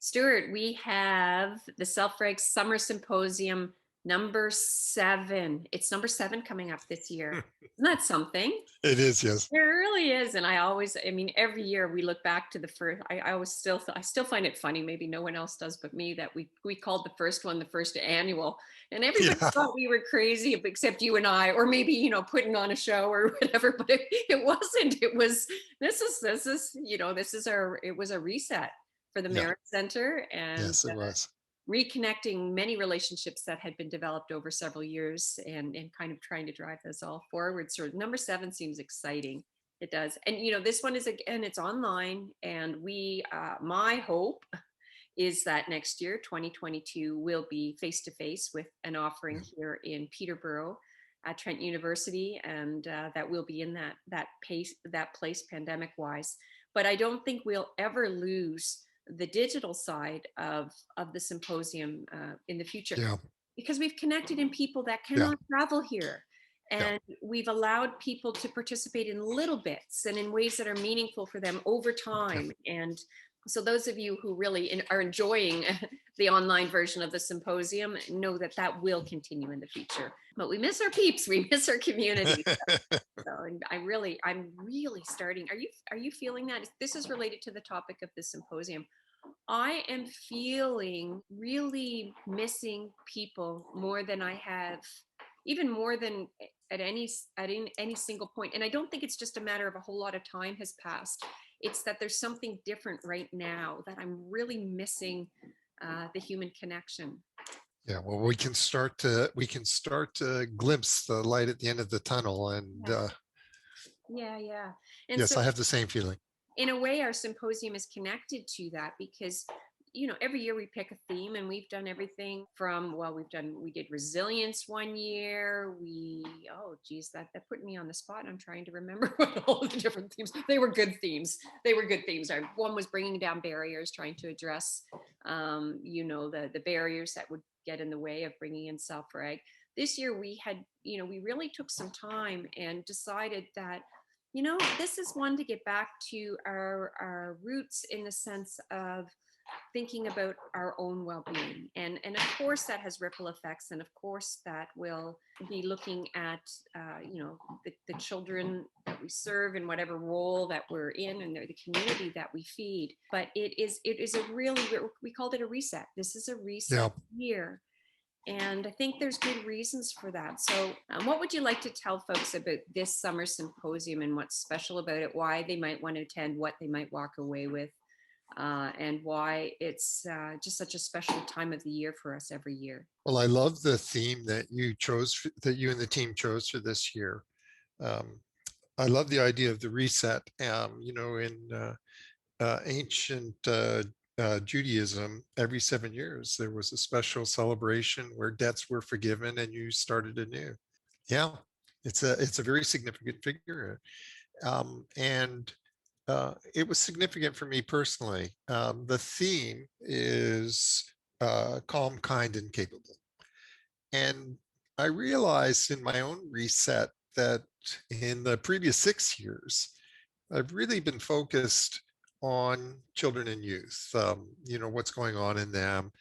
Stuart, we have the Self-Reg Summer Symposium number 7. It's number 7 coming up this year. Isn't that something? It is, yes. It really is. And I mean, every year we look back to the first, I always I still find it funny. Maybe no one else does but me, that we called the first one the first annual. And everybody Yeah, thought we were crazy except you and I, or maybe, putting on a show or whatever, but it wasn't. It was, it was a reset for the yeah, Merit Center, and yes, it was. reconnecting many relationships that had been developed over several years, and kind of trying to drive this all forward. So number 7 seems exciting. It does. And this one is, again, it's online, and my hope is that next year 2022 will be face to face with an offering Yeah, here in Peterborough at Trent University, and that will be in that place pandemic wise. But I don't think we'll ever lose the digital side of the symposium in the future, yeah, because we've connected in people that yeah, cannot travel here, yeah, and we've allowed people to participate in little bits and in ways that are meaningful for them over yeah. time. And so those of you who really are enjoying the online version of the symposium know that that will continue in the future. But we miss our peeps, we miss our community. So I'm really starting. Are you feeling that? This is related to the topic of the symposium. I am feeling really missing people more than I have, even more than at any single point. And I don't think it's just a matter of a whole lot of time has passed. It's that there's something different right now that I'm really missing, the human connection. Yeah, well, we can start to glimpse the light at the end of the tunnel, and Yeah, yeah, yeah. And yes, so I have the same feeling. in a way, our symposium is connected to that, because every year we pick a theme, and we've done everything from, well, we did resilience one year. Oh geez, that put me on the spot, and I'm trying to remember what all the different themes. They were good themes. One was bringing down barriers, trying to address the barriers that would get in the way of bringing in self-reg. This year we really took some time and decided that, this is one to get back to our roots, in the sense of thinking about our own well-being, and of course that has ripple effects, and of course that will be looking at the children that we serve in whatever role that we're in, and the community that we feed. But it is a really, we called it a reset. This is a reset Yeah. year, and I think there's good reasons for that. So, what would you like to tell folks about this summer symposium, and what's special about it, why they might want to attend, what they might walk away with, and why it's just such a special time of the year for us every year? Well, I love the theme that you and the team chose for this year. Um, I love the idea of the reset. In ancient Judaism, every 7 years there was a special celebration where debts were forgiven and you started anew. Yeah, it's a very significant figure, and it was significant for me personally. The theme is calm, kind, and capable, and I realized in my own reset that in the previous 6 years, I've really been focused on children and youth, what's going on in them.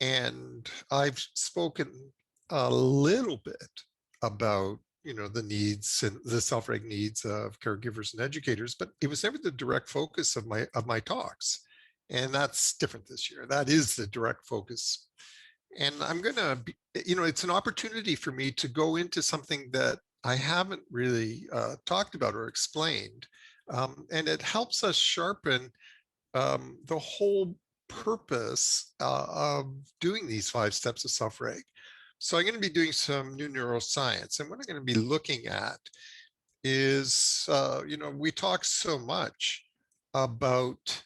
And I've spoken a little bit about, the needs and the self-reg needs of caregivers and educators, but it was never the direct focus of my talks. And that's different this year. That is the direct focus. And I'm going to be, it's an opportunity for me to go into something that I haven't really talked about or explained. And it helps us sharpen the whole purpose of doing these 5 steps of self-reg. So I'm going to be doing some new neuroscience. And what I'm going to be looking at is, we talk so much about,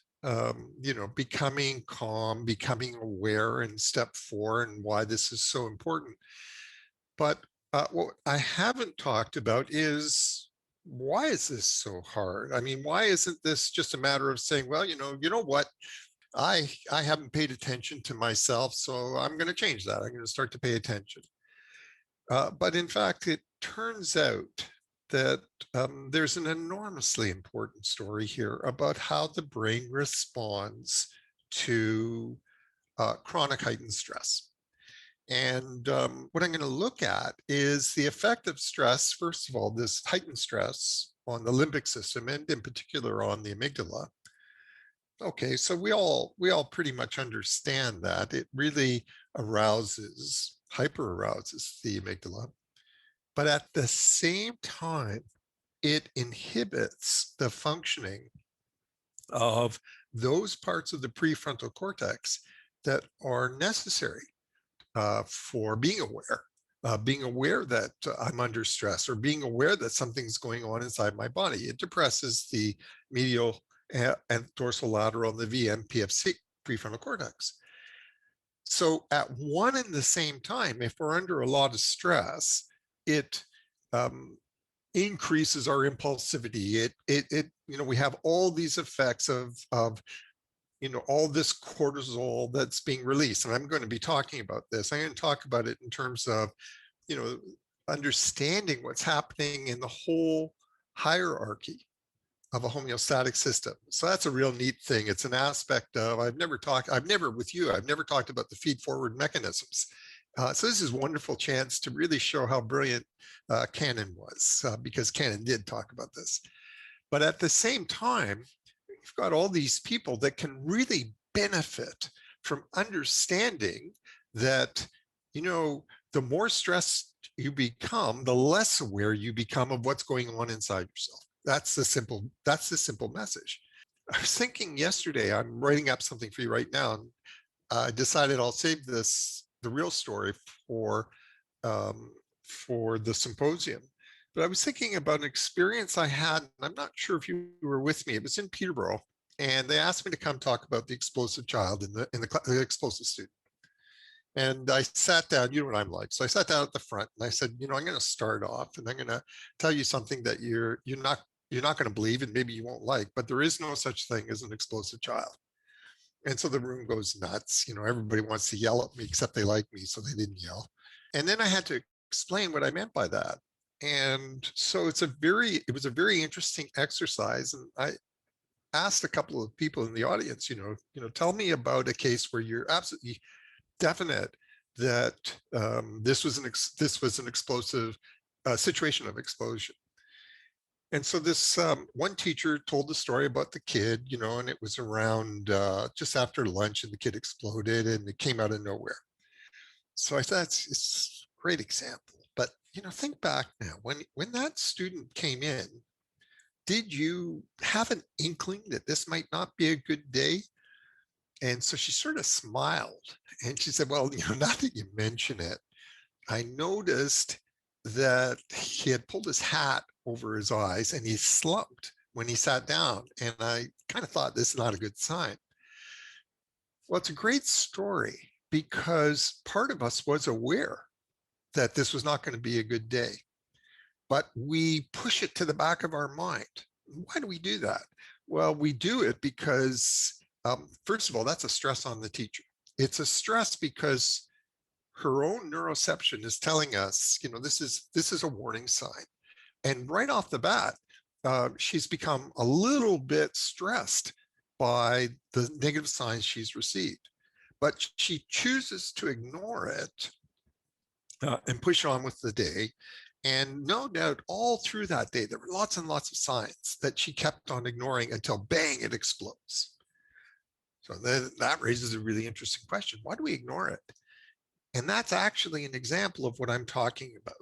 becoming calm, becoming aware in step 4, and why this is so important. But what I haven't talked about is, why is this so hard? I mean, why isn't this just a matter of saying, well, what? I haven't paid attention to myself, so I'm going to change that. I'm going to start to pay attention. But in fact, it turns out that there's an enormously important story here about how the brain responds to chronic heightened stress. And what I'm going to look at is the effect of stress, first of all, this heightened stress on the limbic system, and in particular on the amygdala. Okay, so we all pretty much understand that it really hyper arouses the amygdala, but at the same time, it inhibits the functioning of those parts of the prefrontal cortex that are necessary for being aware that I'm under stress, or being aware that something's going on inside my body. It depresses the medial and dorsolateral, the VMPFC, prefrontal cortex. So at one and the same time, if we're under a lot of stress, it increases our impulsivity. We have all these effects of all this cortisol that's being released. And I'm going to be talking about this. I'm going to talk about it in terms of, understanding what's happening in the whole hierarchy of a homeostatic system. So that's a real neat thing. It's an aspect of, I've never talked about the feed-forward mechanisms. So this is a wonderful chance to really show how brilliant Cannon was, because Cannon did talk about this. But at the same time, you've got all these people that can really benefit from understanding that, the more stressed you become, the less aware you become of what's going on inside yourself. That's the simple message. I was thinking yesterday, I'm writing up something for you right now, and I decided I'll save the real story for the symposium. But I was thinking about an experience I had, and I'm not sure if you were with me. It was in Peterborough, and they asked me to come talk about the explosive child and the explosive student. And I sat down, you know what I'm like. So I sat down at the front and I said, I'm going to start off, and I'm going to tell you something that you're not going to believe, and maybe you won't like, but there is no such thing as an explosive child. And so the room goes nuts. Everybody wants to yell at me, except they like me, so they didn't yell. And then I had to explain what I meant by that. And so it was a very interesting exercise. And I asked a couple of people in the audience, tell me about a case where you're absolutely definite that this was an explosive situation of explosion. And so this one teacher told the story about the kid, and it was around just after lunch, and the kid exploded, and it came out of nowhere. So I thought it's a great example. But think back now, when that student came in, did you have an inkling that this might not be a good day? And so she sort of smiled, and she said, well, now that you mention it, I noticed that he had pulled his hat over his eyes and he slumped when he sat down. And I kind of thought, this is not a good sign. Well, it's a great story, because part of us was aware that this was not going to be a good day, but we push it to the back of our mind. Why do we do that? Well, we do it because, first of all, that's a stress on the teacher. It's a stress because her own neuroception is telling us, this is a warning sign. And right off the bat, she's become a little bit stressed by the negative signs she's received. But she chooses to ignore it and push on with the day. And no doubt all through that day, there were lots and lots of signs that she kept on ignoring until bang, it explodes. So then that raises a really interesting question. Why do we ignore it? And that's actually an example of what I'm talking about.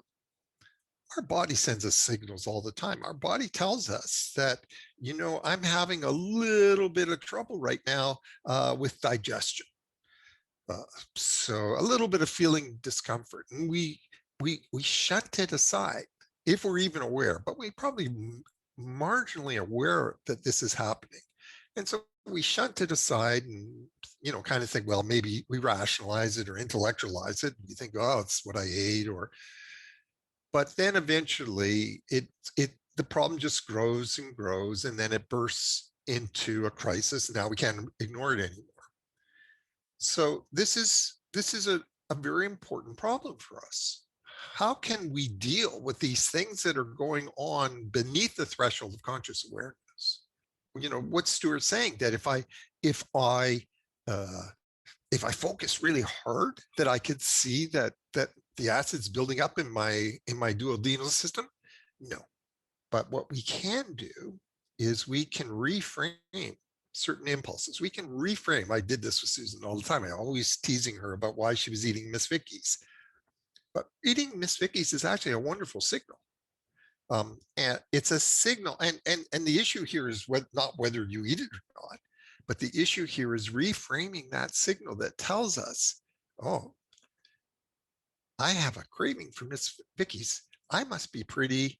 Our body sends us signals all the time. Our body tells us that, I'm having a little bit of trouble right now with digestion. So a little bit of feeling discomfort, and we shunt it aside if we're even aware, but we probably marginally aware that this is happening. And so we shunt it aside and, kind of think, well, maybe we rationalize it or intellectualize it. You think, oh, it's what I ate, but then eventually the problem just grows and grows, and then it bursts into a crisis. Now we can't ignore it anymore. So this is a very important problem for us. How can we deal with these things that are going on beneath the threshold of conscious awareness? What's Stuart saying? That if I if I focus really hard, that I could see that the acid's building up in my duodenal system? No. But what we can do is we can reframe certain impulses. We can reframe. I did this with Susan all the time. I always teasing her about why she was eating Miss Vicky's. But eating Miss Vicky's is actually a wonderful signal. And it's a signal. And the issue here is not whether you eat it or not, but the issue here is reframing that signal that tells us, oh, I have a craving for Miss Vicky's. I must be pretty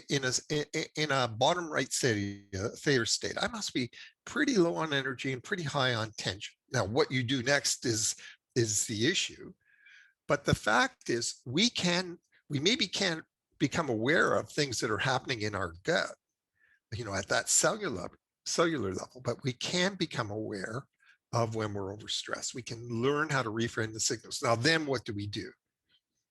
in a bottom right Thayer state. I must be pretty low on energy and pretty high on tension. Now, what you do next is the issue. But the fact is, we maybe can't become aware of things that are happening in our gut, at that cellular level, but we can become aware of when we're overstressed. We can learn how to reframe the signals. Now, then what do we do?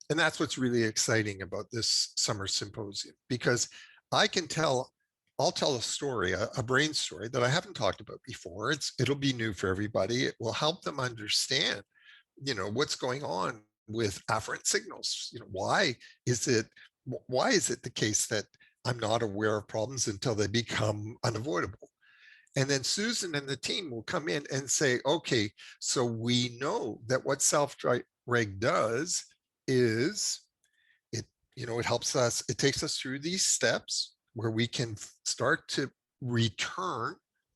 And that's what's really exciting about this summer symposium, because I'll tell a story, a brain story that I haven't talked about before. It'll be new for everybody. It will help them understand, what's going on with afferent signals. Why is it the case that I'm not aware of problems until they become unavoidable? And then Susan and the team will come in and say, okay, so we know that what Self-Reg does is it helps us, it takes us through these steps where we can start to return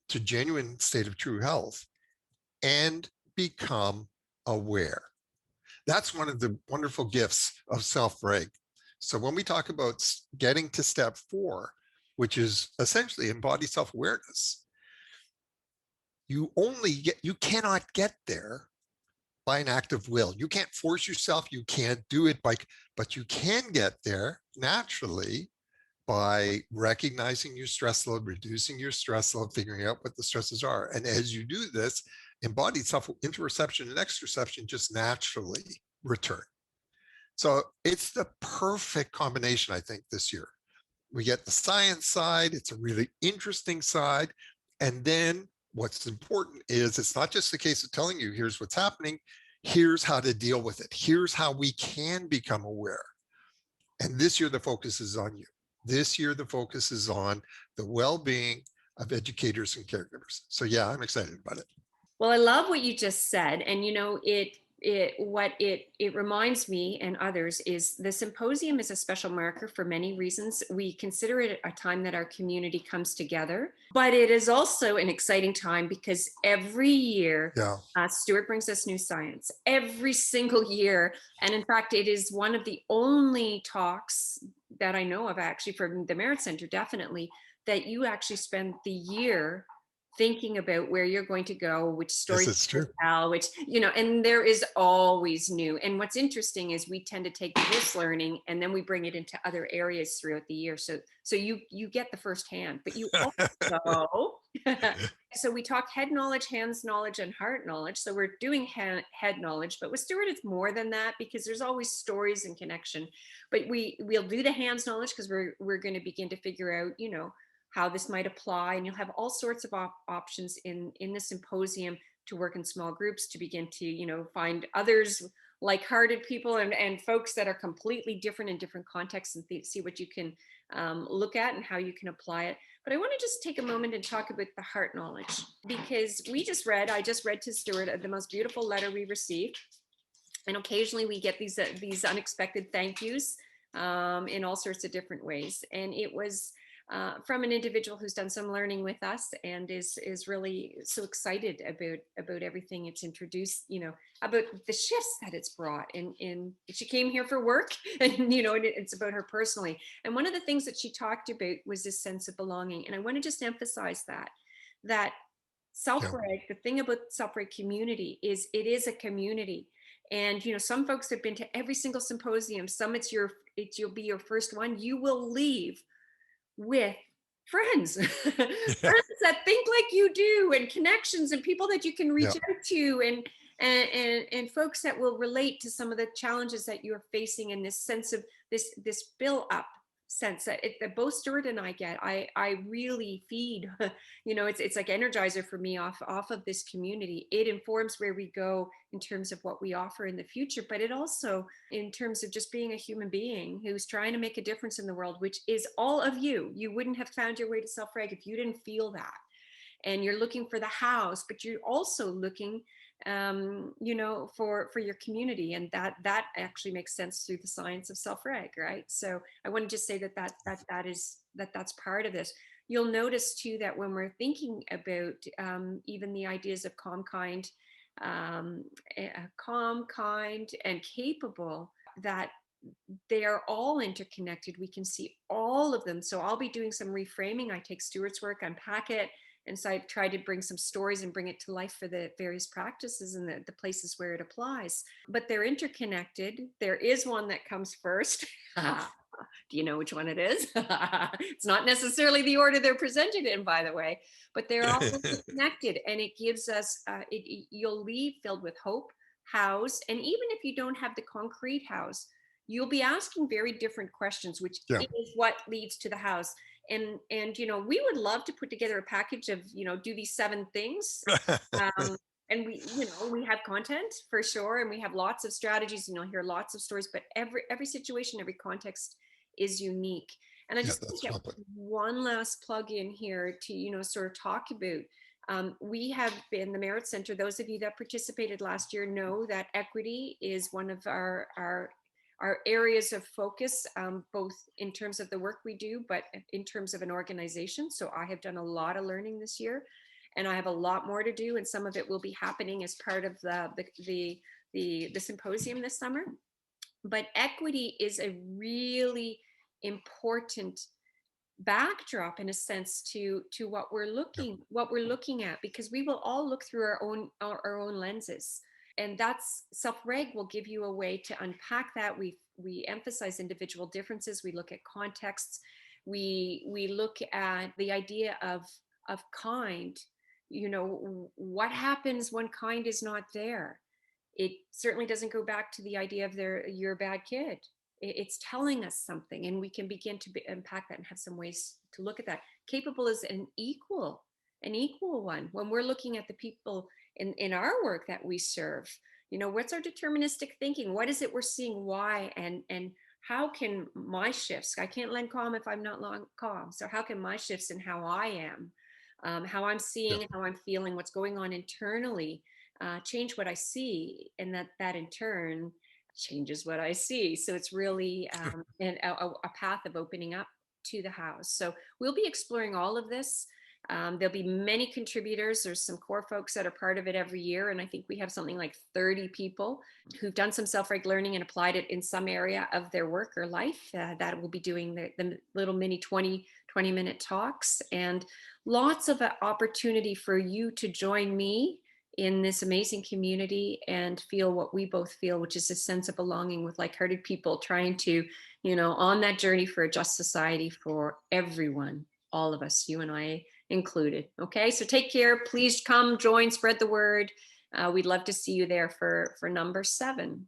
to genuine state of true health and become aware. That's one of the wonderful gifts of Self-Reg. So when we talk about getting to step 4, which is essentially embody self-awareness, you cannot get there by an act of will. You can't force yourself. You can't do it but you can get there naturally by recognizing your stress load, reducing your stress load, figuring out what the stresses are. And as you do this, embodied interoception and exteroception just naturally return. So it's the perfect combination, I think, this year. We get the science side. It's a really interesting side. And then what's important is it's not just a case of telling you, here's what's happening. Here's how to deal with it. Here's how we can become aware. And this year, the focus is on you. This year, the focus is on the well-being of educators and caregivers. So yeah, I'm excited about it. Well, I love what you just said. And it reminds me and others is the symposium is a special marker for many reasons. We consider it a time that our community comes together, but it is also an exciting time because every year, Stuart brings us new science every single year. And in fact, it is one of the only talks that I know of, actually, from the Merit Center, definitely, that you actually spend the year thinking about where you're going to go, which stories to tell, which, and there is always new. And what's interesting is we tend to take this learning and then we bring it into other areas throughout the year. So you get the firsthand, but you also, so we talk head knowledge, hands knowledge, and heart knowledge. So we're doing head knowledge, but with Stuart, it's more than that because there's always stories and connection. But we'll do the hands knowledge because we're going to begin to figure out, how this might apply. And you'll have all sorts of options in the symposium to work in small groups, to begin to, find others, like-hearted people and folks that are completely different in different contexts and see what you can look at and how you can apply it. But I want to just take a moment and talk about the heart knowledge, because I just read to Stuart the most beautiful letter we received. And occasionally we get these unexpected thank yous in all sorts of different ways. And it was from an individual who's done some learning with us and is really so excited about everything it's introduced, about the shifts that it's brought. And she came here for work, and it's about her personally. And one of the things that she talked about was this sense of belonging. And I want to just emphasize that Self-Reg, the thing about Self-Reg community is it is a community. And some folks have been to every single symposium. Some you'll be your first one. You will leave with friends, friends that think like you do, and connections and people that you can reach out to, and folks that will relate to some of the challenges that you're facing, and this sense of this build up sense that both Stuart and I get. I really feed, it's like energizer for me off of this community. It informs where we go in terms of what we offer in the future, but it also in terms of just being a human being who's trying to make a difference in the world, which is all of you. You wouldn't have found your way to Self-Reg if you didn't feel that. And you're looking for the house, but you're also looking for your community, and that actually makes sense through the science of Self-Reg, right? So I want to just say that's part of this. You'll notice too that when we're thinking about even the ideas of calm, kind, and capable, that they are all interconnected. We can see all of them. So I'll be doing some reframing. I take Stuart's work, unpack it, and so I try to bring some stories and bring it to life for the various practices and the places where it applies. But they're interconnected. There is one that comes first. Do you know which one it is? It's not necessarily the order they're presented in, by the way, but they're all interconnected, and it gives us, you'll leave filled with hope, house, and even if you don't have the concrete house, you'll be asking very different questions, which Yeah. is what leads to the house. And we would love to put together a package of do these 7 things, and we have content for sure, and we have lots of strategies, and you'll hear lots of stories, but every situation, every context is unique. And I Yeah, just want that's to get lovely. one last plug in here to sort of talk about, we have been the Merit Center. Those of you that participated last year know that equity is one of our areas of focus, both in terms of the work we do, but in terms of an organization. So I have done a lot of learning this year, and I have a lot more to do, and some of it will be happening as part of the symposium this summer. But equity is a really important backdrop, in a sense, to what we're looking at, because we will all look through our own lenses, and that's Self-Reg will give you a way to unpack that. We emphasize individual differences. We look at contexts. We look at the idea of kind. What happens when kind is not there? It certainly doesn't go back to the idea of you're a bad kid. It's telling us something, and we can begin to unpack that and have some ways to look at that. Capable is an equal one. When we're looking at the people in our work that we serve, what's our deterministic thinking? What is it we're seeing? Why? And how can my shifts? I can't lend calm if I'm not calm. So how can my shifts in how I am, how I'm seeing, Yeah. how I'm feeling, what's going on internally, change what I see, and that in turn changes what I see. So it's really a path of opening up to the house. So we'll be exploring all of this. There'll be many contributors. There's some core folks that are part of it every year, and I think we have something like 30 people who've done some self-reg learning and applied it in some area of their work or life, that will be doing the little mini 20-minute talks, and lots of opportunity for you to join me in this amazing community and feel what we both feel, which is a sense of belonging with like-hearted people trying to, on that journey for a just society for everyone, all of us, you and I included. Okay, so take care. Please come, join, spread the word. We'd love to see you there for number 7.